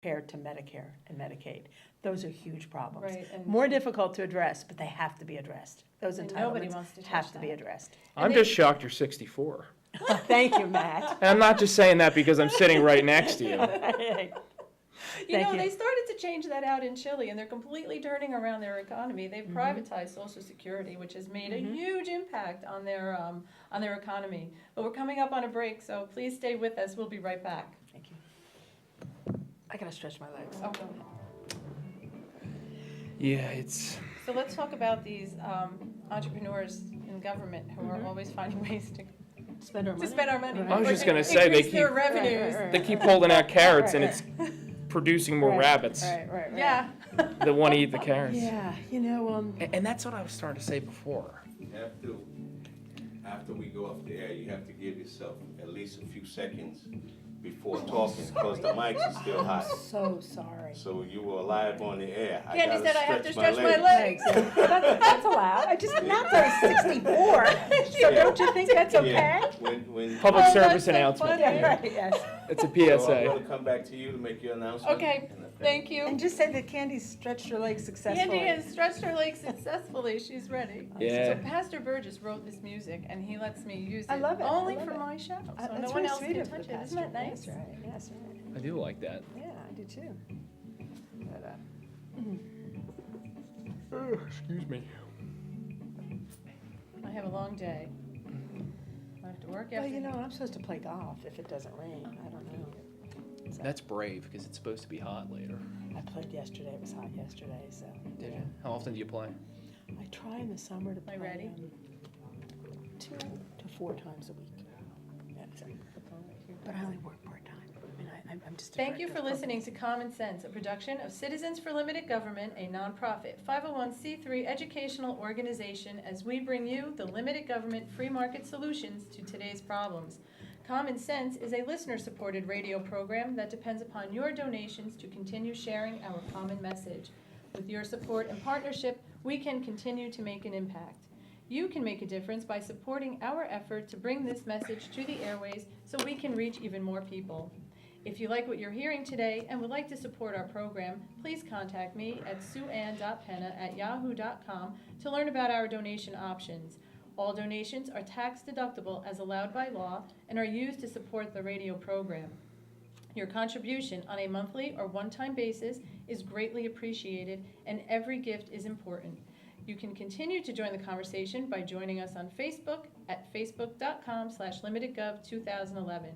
compared to Medicare and Medicaid. Those are huge problems. Right, and- More difficult to address, but they have to be addressed. Those And nobody entitlements wants to touch have to be that. addressed. I'm just shocked you're 64. Thank you, Matt. And I'm not just saying that because I'm sitting right next to you. You know, Thank you. they started to change that out in Chile, and they're completely turning around their economy. They've Mm-hmm. privatized Social Security, which has made a huge impact on their economy. But we're coming up on a break, so please stay with us. We'll be right back. Thank you. I gotta stretch my legs. Oh, go ahead. Yeah, it's. So let's talk about these entrepreneurs in government who are always finding ways to Spend our money. spend our money. Right. I was or just gonna say, they increase their keep- revenues. Right, right, They keep holding out carrots and Right, it's producing more rabbits Right. Yeah. that want to eat the carrots. Yeah, you know, And that's what I was starting to say before. You have to, after we go off the air, you have to give yourself at least a few seconds before talking, because the mics are still hot. so sorry. So you were live on the air. Candy gotta said I have to stretch my legs. legs. That's allowed. I just, not till I'm 64. So don't you think that's okay? Yeah, when. Public Oh, service that's so announcement. funny. Yeah, right, yes. It's a So I'm PSA. gonna come back to you to make your announcement. Okay, And thank you. And just say that Candy stretched her legs successfully. Candy has stretched her legs successfully. She's ready. Yeah. So Pastor Burgess wrote this music, and he lets me use it, I love it. only I love for it. my show, so That's no one very else sweet can of the touch it. Isn't pastor. that nice? That's right, yes, right. I do like that. Yeah, I do too. But, Excuse me. I have a long day. I have to work well, after. you know, I'm supposed to play golf if it doesn't rain. I don't know. So, That's brave because it's supposed to be hot later. I played yesterday. It was hot yesterday, so. Did yeah. you? How often do you play? I try in the summer to play. Am I ready? 2 to 4 times a week. That's it. But I only work part-time. I mean, I'm just a Thank you director for of listening to Common Sense, a production of Citizens for Limited Government, a nonprofit 501c3 educational organization, as we bring you the limited government free market solutions to today's problems. Common Sense is a listener-supported radio program that depends upon your donations to continue sharing our common message. With your support and partnership, we can continue to make an impact. You can make a difference by supporting our effort to bring this message to the airways so we can reach even more people. If you like what you're hearing today and would like to support our program, please contact me at suann.penna@yahoo.com to learn about our donation options. All donations are tax deductible as allowed by law and are used to support the radio program. Your contribution on a monthly or one-time basis is greatly appreciated, and every gift is important. You can continue to join the conversation by joining us on Facebook at facebook.com/limitedgov2011.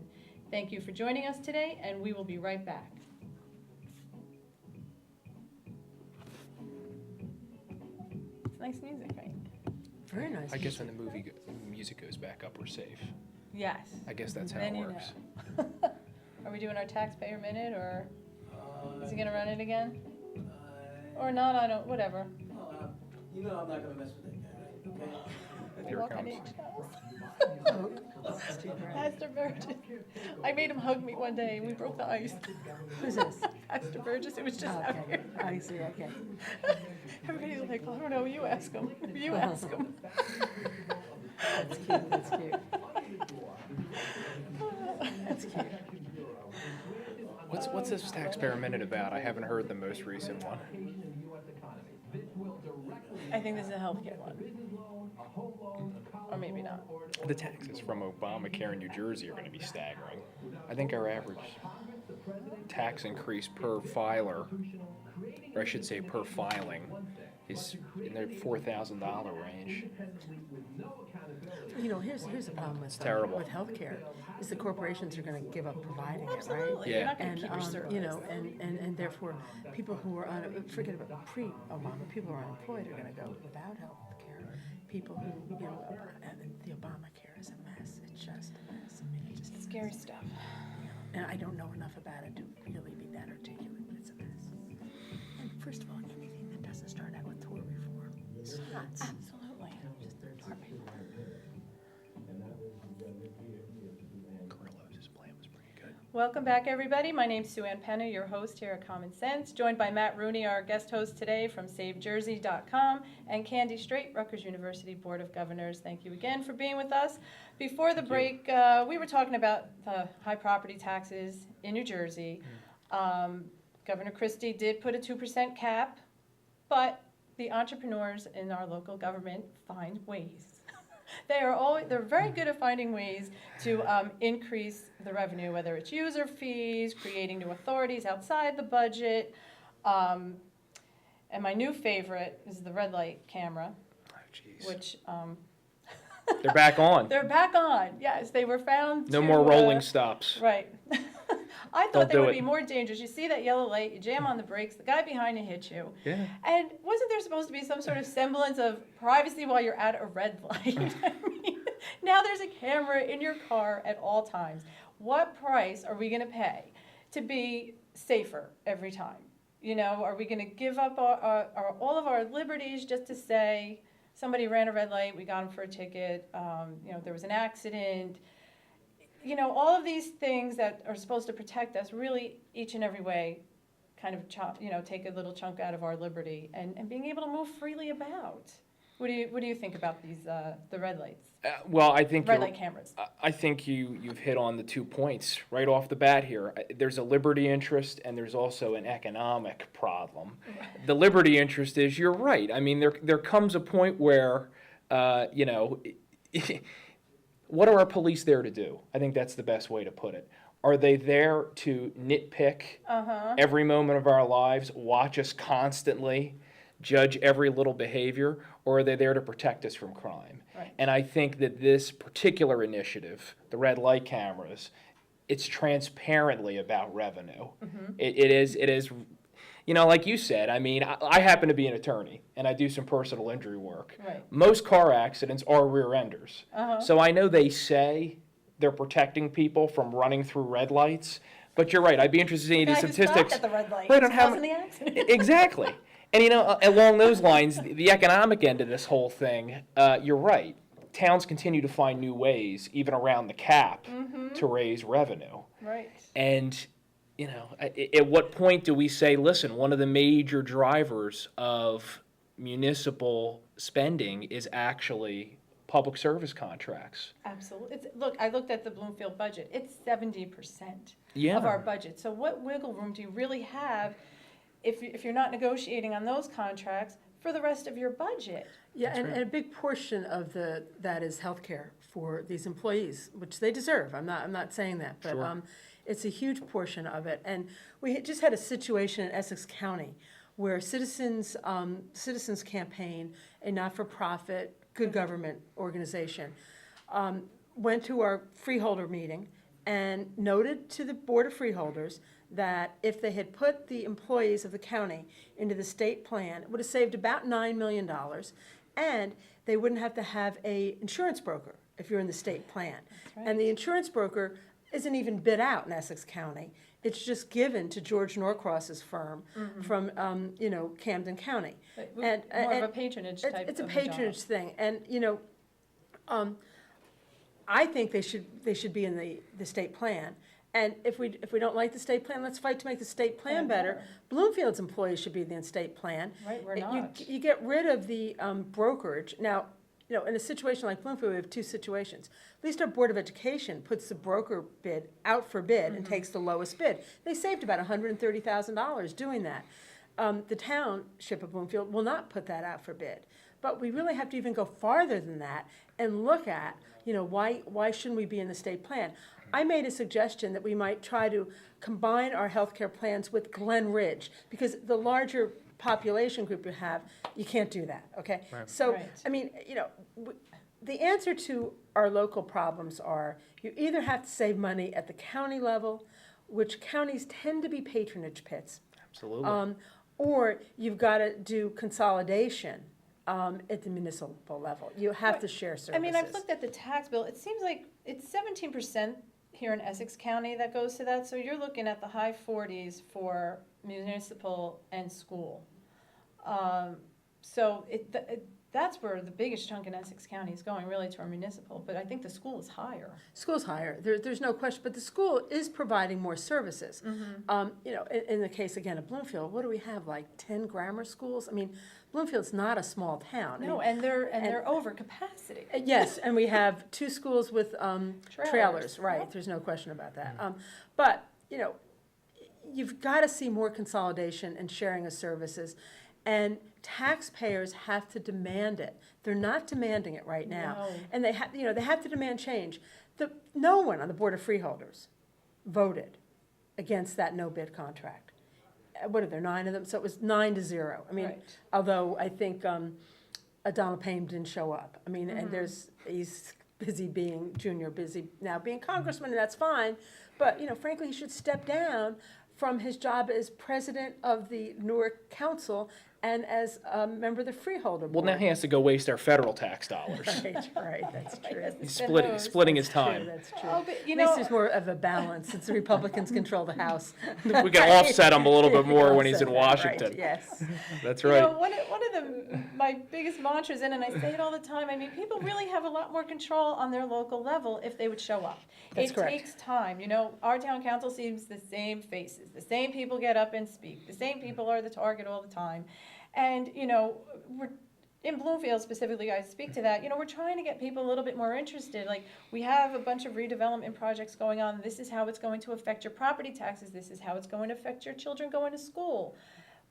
Thank you for joining us today, and we will be right back. It's nice music, right? Very nice. I guess when the music goes back up, we're safe. Yes. I guess that's how Then it you works. know. Are we doing our taxpayer minute, or is he gonna run it again? Or not, I don't, whatever. You know I'm not gonna mess with that guy, right? Okay? Here Walk it on comes. eggshells. Pastor Burgess. I made him hug me one day and we broke the ice. Who's this? Pastor Burgess, it was just out Okay, here. I see, okay. Everybody's like, I don't know, you ask him. You ask him. That's cute, that's cute. That's cute. What's this taxpayer minute about? I haven't heard the most recent one. I think this is a healthcare one. Or maybe not. The taxes from Obamacare in New Jersey are going to be staggering. I think our average tax increase per filer, or I should say per filing, is in the $4,000 range. You know, here's the problem with terrible. with healthcare, is the corporations are gonna give up providing it, right? Absolutely. Yeah. You're not gonna And, keep your service. you know, and therefore, people who are forget about pre-Obama, people who are unemployed are gonna go without health care. People who, you know, the Obamacare is a mess, it's just a mess, I mean, it's just a mess. Scary stuff. And I don't know enough about it to really be that articulate, but it's a mess. And first of all, anything that doesn't start out with tort reform is nuts. Absolutely. Carlos' plan was pretty good. Welcome back, everybody. My name's Sue Ann Penna, your host here at Common Sense, joined by Matt Rooney, our guest host today from SaveJersey.com, and Candy Straight, Rutgers University Board of Governors. Thank you again for being with us. Before the break, we were talking about high property taxes in New Jersey. Governor Christie did put a 2% cap, but the entrepreneurs in our local government find ways. They're very good at finding ways to increase the revenue, whether it's user fees, creating new authorities outside the budget. And my new favorite is the red light camera, Oh, jeez. which They're back on. they're back on. Yes, they were found. No to, more rolling stops. Right. I Don't thought they do would it. be more dangerous. You see that yellow light, you jam on the brakes, the guy behind you hits you. Yeah. And wasn't there supposed to be some sort of semblance of privacy while you're at a red light? I mean, now there's a camera in your car at all times. What price are we going to pay to be safer every time? You know, are we going to give up all of our liberties just to say somebody ran a red light, we got them for a ticket, you know, there was an accident? You know, all of these things that are supposed to protect us really each and every way kind of take a little chunk out of our liberty and being able to move freely about. What do you think about these the red lights? Well, I think Red light cameras. I think you've hit on the 2 points right off the bat here. There's a liberty interest and there's also an economic problem. The liberty interest is, you're right. I mean, there comes a point where, you know, what are our police there to do? I think that's the best way to put it. Are they there to nitpick every moment of our lives, watch us constantly, judge every little behavior, or are they there to protect us from crime? Right. And I think that this particular initiative, the red light cameras, it's transparently about revenue. It is, you know, like you said, I mean, I happen to be an attorney, and I do some personal injury work. Right. Most car accidents are rear enders. So I know they say they're protecting people from running through red lights, but you're right, I'd be interested in The the guy who statistics. stopped at the red light Right, on was how causing the accident. Exactly. And, you know, along those lines, the economic end of this whole thing, you're right. Towns continue to find new ways, even around the cap, to raise revenue. Right. And, you know, at what point do we say, listen, one of the major drivers of municipal spending is actually public service contracts? Absolutely. Look, I looked at the Bloomfield budget. It's 70% Yeah. of our budget. So what wiggle room do you really have if you're not negotiating on those contracts for the rest of your budget? Yeah, and a big portion of that is healthcare for these employees, which they deserve. I'm not saying that, but Sure. it's a huge portion of it. And we just had a situation in Essex County where Citizens Campaign, a not-for-profit, good government organization, went to our freeholder meeting and noted to the Board of Freeholders that if they had put the employees of the county into the state plan, it would have saved about $9 million, and they wouldn't have to have an insurance broker if you're in the state plan. right. And the insurance broker isn't even bid out in Essex County. It's just given to George Norcross's firm from, Camden County. But And- more of a and patronage It's type it's a of patronage job. thing, and, I think they should be in the state plan. And if we don't like the state plan, let's fight to make the state plan Plan better. better. Bloomfield's employees should be in the state plan. Right, we're You- not. You get rid of the brokerage. Now, in a situation like Bloomfield, we have two situations. At least our Board of Education puts the broker bid out for bid and takes the lowest bid. They saved about $130,000 doing that. The township of Bloomfield will not put that out for bid. But we really have to even go farther than that and look at, why shouldn't we be in the state plan? I made a suggestion that we might try to combine our healthcare plans with Glen Ridge, because the larger population group you have, you can't do that, okay? So, Right. I mean, the answer to our local problems are, you either have to save money at the county level, which counties tend to be patronage pits, Absolutely. or you've got to do consolidation at the municipal level. You have to share services. I mean, I've looked at the tax bill. It seems like it's 17% here in Essex County that goes to that. So you're looking at the high 40s for municipal and school. So that's where the biggest chunk in Essex County is going, really, to our municipal. But I think the school is higher. School's higher, there's no question, but the school is providing more services. In the case, again, of Bloomfield, what do we have, like 10 grammar schools? I mean, Bloomfield's not a small town. I No, mean, and they're over capacity. yes, and we have 2 schools with trailers, right, Yep. there's no question about that. But, you've got to see more consolidation and sharing of services. And taxpayers have to demand it. They're not demanding it right now. No. And they have to demand change. No one on the Board of Freeholders voted against that no bid contract. What are there, 9 of them? So it was 9-0. I mean, Right. although I think Donald Payne didn't show up. I mean, and he's busy being busy now being congressman, and that's fine. But, frankly, he should step down from his job as president of the Newark Council and as a member of the Freeholder Well, Board. now he has to go waste our federal tax dollars. Right, that's true. He's Spend those. splitting his True, time. that's true. Oh, but At least there's more of a balance since the Republicans control the House. We can offset him a little bit more when he's in Offset that, Washington. right, yes. That's You know, right. one of my biggest mantras, and I say it all the time, I mean, people really have a lot more control on their local level if they would show up. That's It correct. takes time, our town council sees the same faces, the same people get up and speak, the same people are the target all the time. And, we're, in Bloomfield specifically, I speak to that, we're trying to get people a little bit more interested. Like, we have a bunch of redevelopment projects going on. This is how it's going to affect your property taxes. This is how it's going to affect your children going to school.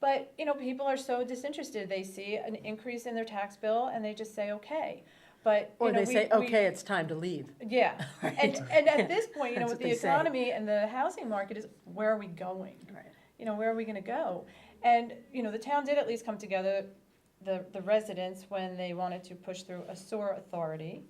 But, people are so disinterested. They see an increase in their tax bill and they just say, okay. But, Or they say, okay, it's time to leave. Yeah. And at this point, That's with what the they say. economy and the housing market is, where are we going? Right. Where are we gonna go? And, the town did at least come together, the residents, when they wanted to push through a sewer authority.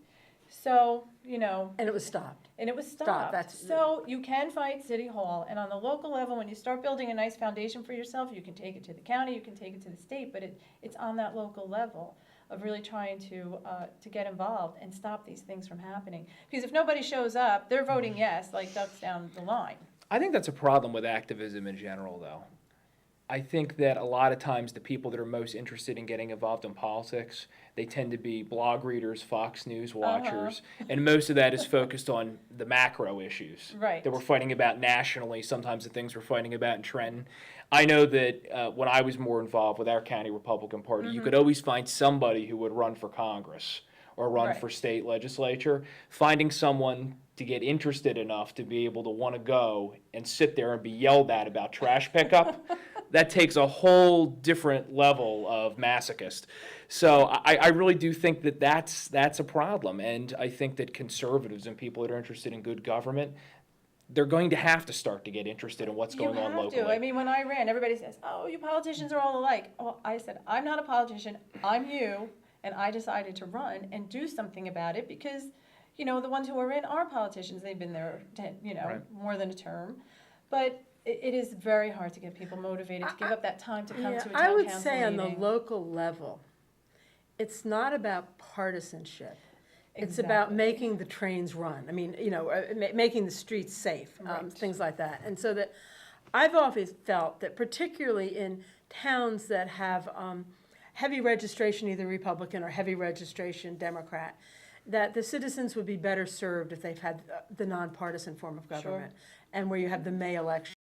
So, And it was stopped. and it was Stop, stopped. that's- So you can fight City Hall, and on the local level, when you start building a nice foundation for yourself, you can take it to the county, you can take it to the state, but it's on that local level of really trying to get involved and stop these things from happening. Because if nobody shows up, they're voting yes, like ducks down the line. I think that's a problem with activism in general, though. I think that a lot of times the people that are most interested in getting involved in politics, they tend to be blog readers, Fox News watchers, and most of that is focused on the macro issues Right. that we're fighting about nationally, sometimes the things we're fighting about in Trenton. I know that when I was more involved with our county Republican Party, you could always find somebody who would run for Congress or run Right. for state legislature. Finding someone to get interested enough to be able to want to go and sit there and be yelled at about trash pickup, that takes a whole different level of masochist. So I really do think that that's a problem. And I think that conservatives and people that are interested in good government, they're going to have to start to get interested in what's going on locally. You have to. I mean, when I ran, everybody says, oh, you politicians are all alike. Well, I said, I'm not a politician, I'm you, and I decided to run and do something about it because, the ones who are in are politicians. They've been there, Right. more than a term. But it is very hard to get people motivated to give up that time to come to a town council I would say on the meeting. local level, it's not about partisanship. It's about Exactly. making the trains run. I mean, making the streets safe, Right. things like that. And so that I've always felt that particularly in towns that have heavy registration, either Republican or heavy registration Democrat, that the citizens would be better served if they've had the nonpartisan form of government. And where you have the May election